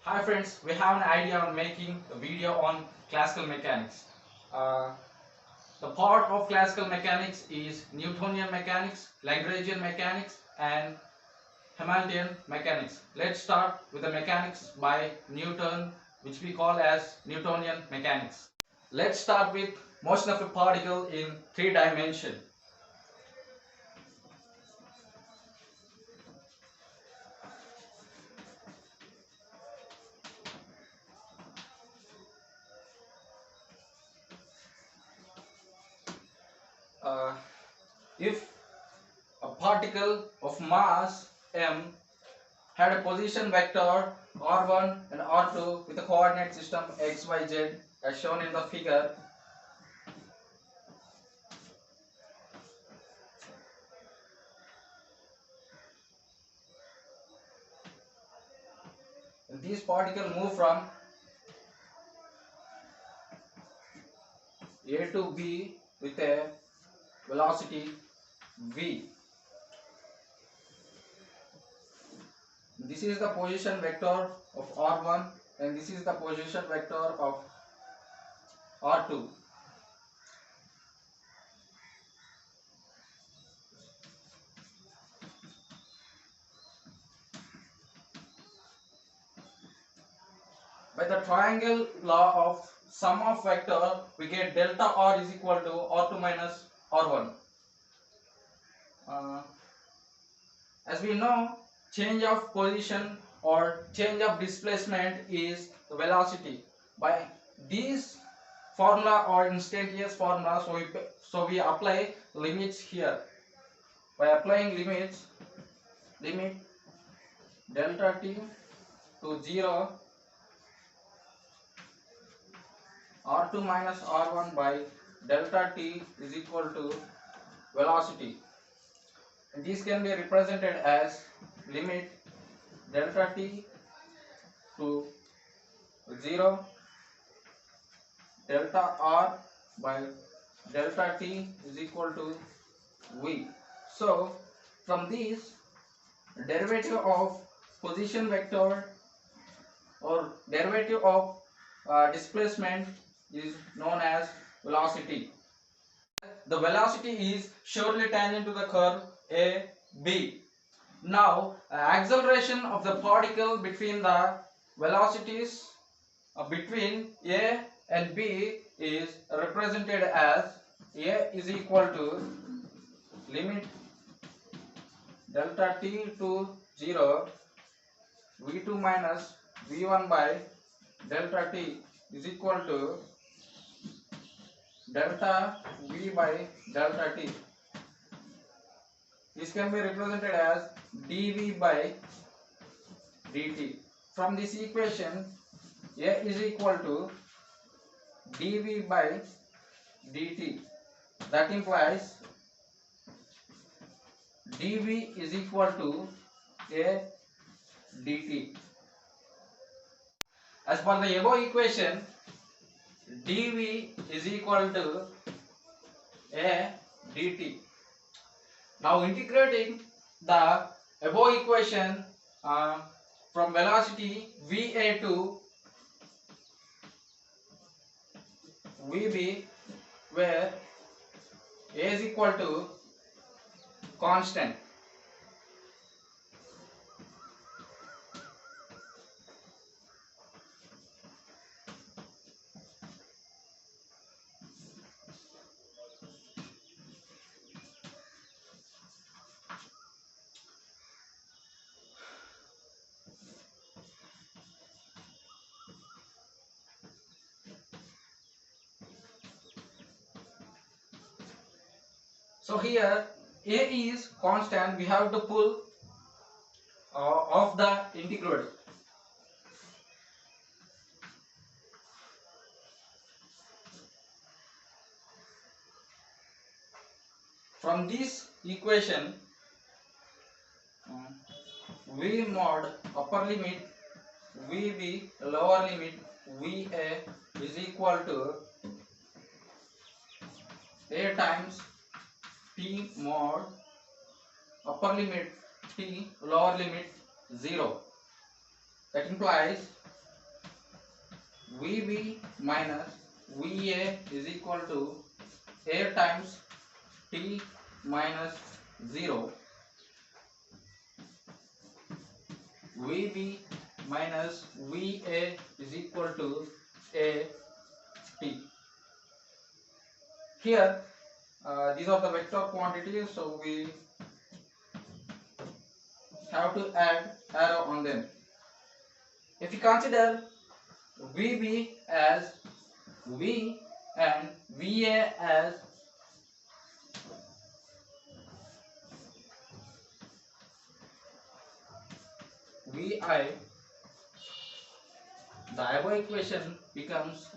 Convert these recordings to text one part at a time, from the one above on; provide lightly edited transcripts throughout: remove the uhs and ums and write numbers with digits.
Hi friends, we have an idea on making a video on classical mechanics. Uh, the part of classical mechanics is Newtonian mechanics, Lagrangian mechanics and Hamiltonian mechanics. Let's start with the mechanics by Newton, which we call as Newtonian mechanics. Let's start with motion of a particle in three dimensions. Uh, if a particle of mass m had a position vector r1 and r2 with a coordinate system x, y, z as shown in the figure. These particles move from A to B with a velocity v. This is the position vector of r1 and this is the position vector of r2. By the triangle law of sum of vector, we get delta r is equal to r2 minus r1. As we know, change of position or change of displacement is the velocity. By these formula or instantaneous formula, so we apply limits here. By applying limits, limit delta t to 0, r2 minus r1 by delta t is equal to velocity. And these can be represented as limit delta t to 0, delta r by delta t is equal to v. So from these, derivative of position vector or derivative of displacement is known as velocity. The velocity is surely tangent to the curve a b. Now acceleration of the particle between the velocities between a and b is represented as a is equal to limit delta t to 0, v2 minus v1 by delta t is equal to delta v by delta t. This can be represented as dv by dt. From this equation, a is equal to dv by dt. That implies dv is equal to a dt. As per the above equation, dv is equal to a dt. Now integrating the above equation from velocity va to vb, where a is equal to constant. So here a is constant, we have to pull off the integral. From this equation, v mod upper limit vb lower limit va is equal to a times t mod upper limit t lower limit 0. That implies VB minus VA is equal to A times T minus 0. VB minus VA is equal to A T. Here, these are the vector quantities, so we have to add arrow on them. If you consider VB as V and VA as VI, the above equation becomes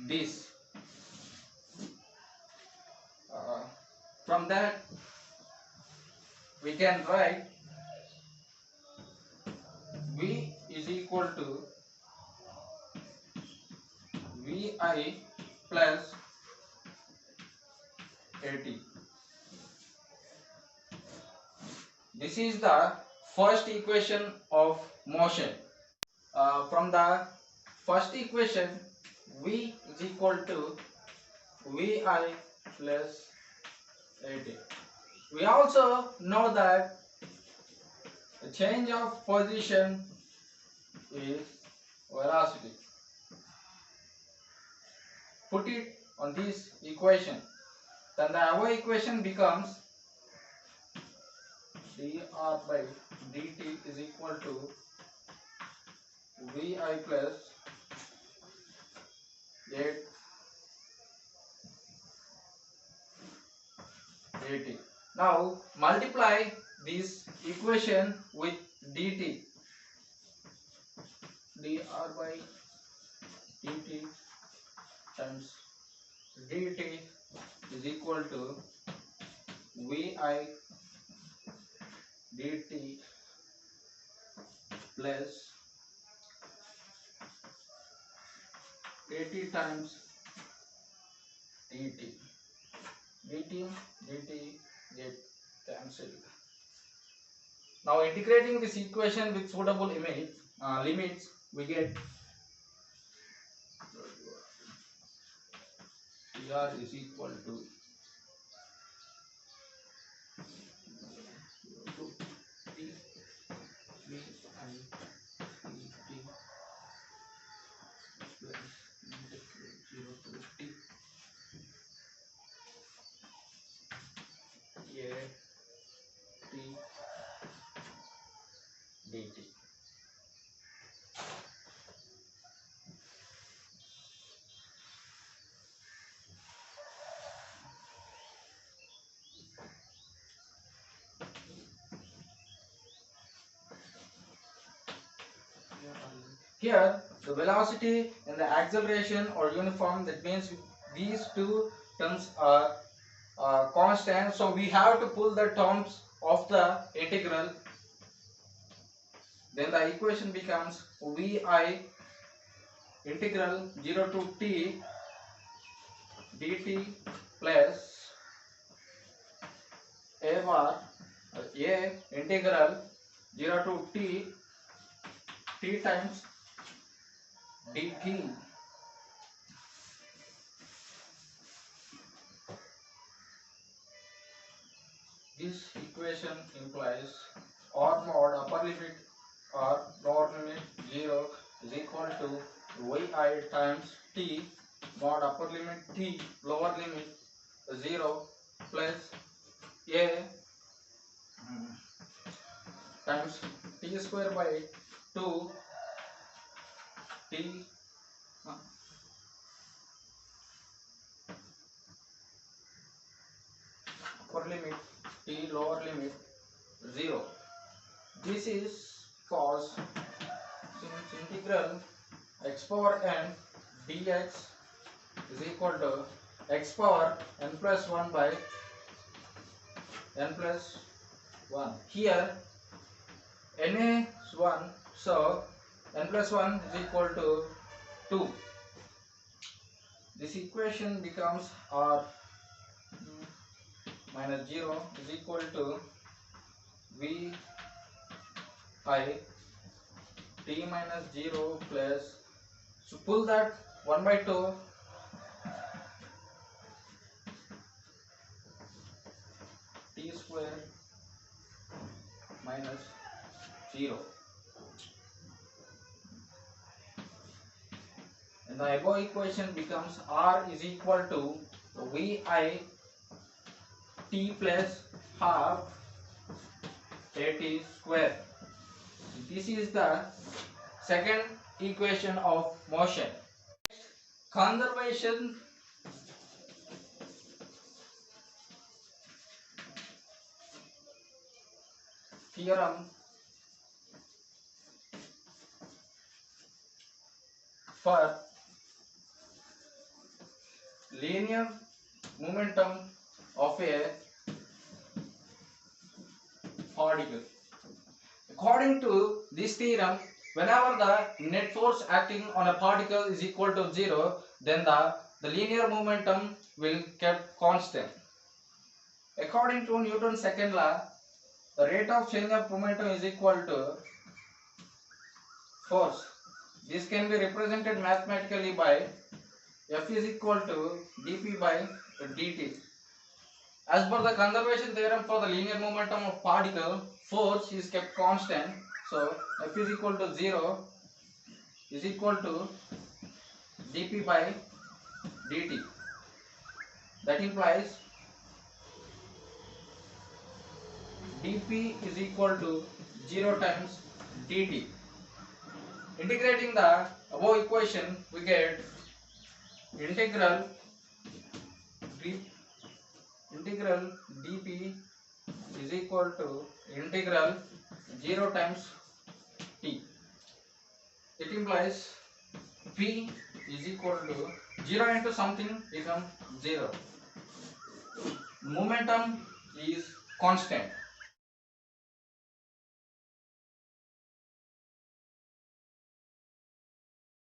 this. From that, we can write V is equal to VI plus AT. This is the first equation of motion. From the first equation, V is equal to VI plus AT. We also know that the change of position is velocity. Put it on this equation. Then the above equation becomes dr by dt is equal to Vi plus 8 at. Now multiply this equation with dt. Dr by dt times dt is equal to Vi dt plus 80 times dt. dt get cancelled. Now integrating this equation with suitable limits, we get r is equal to t vi dt plus 0 to t a t dt. Here, the velocity and the acceleration are uniform. That means these two terms are constant. So we have to pull the terms of the integral. Then the equation becomes Vi integral 0 to t dt plus a bar a integral 0 to t times dt. This equation implies R mod upper limit or lower limit 0 is equal to Vi times t mod upper limit t lower limit 0 plus a times t square by 2 t upper limit t lower limit 0. This is cos since integral x power n dx is equal to x power n plus 1 by n plus 1. Here n is 1, so n plus 1 is equal to 2. This equation becomes r minus 0 is equal to Vi t minus 0 plus So pull that 1 by 2 t square minus 0. And the above equation becomes r is equal to vi t plus half at square. This is the second equation of motion. Conservation theorem for linear momentum of a particle. According to this theorem, whenever the net force acting on a particle is equal to 0, then the linear momentum will kept constant. According to Newton's second law, the rate of change of momentum is equal to force. This can be represented mathematically by F is equal to dp by dt. As per the conservation theorem for the linear momentum of particle, force is kept constant. So F is equal to 0 is equal to dp by dt. That implies dp is equal to 0 times dt. Integrating the above equation, we get integral dp is equal to integral 0 times t. It implies p is equal to 0 into something becomes 0. Momentum is constant.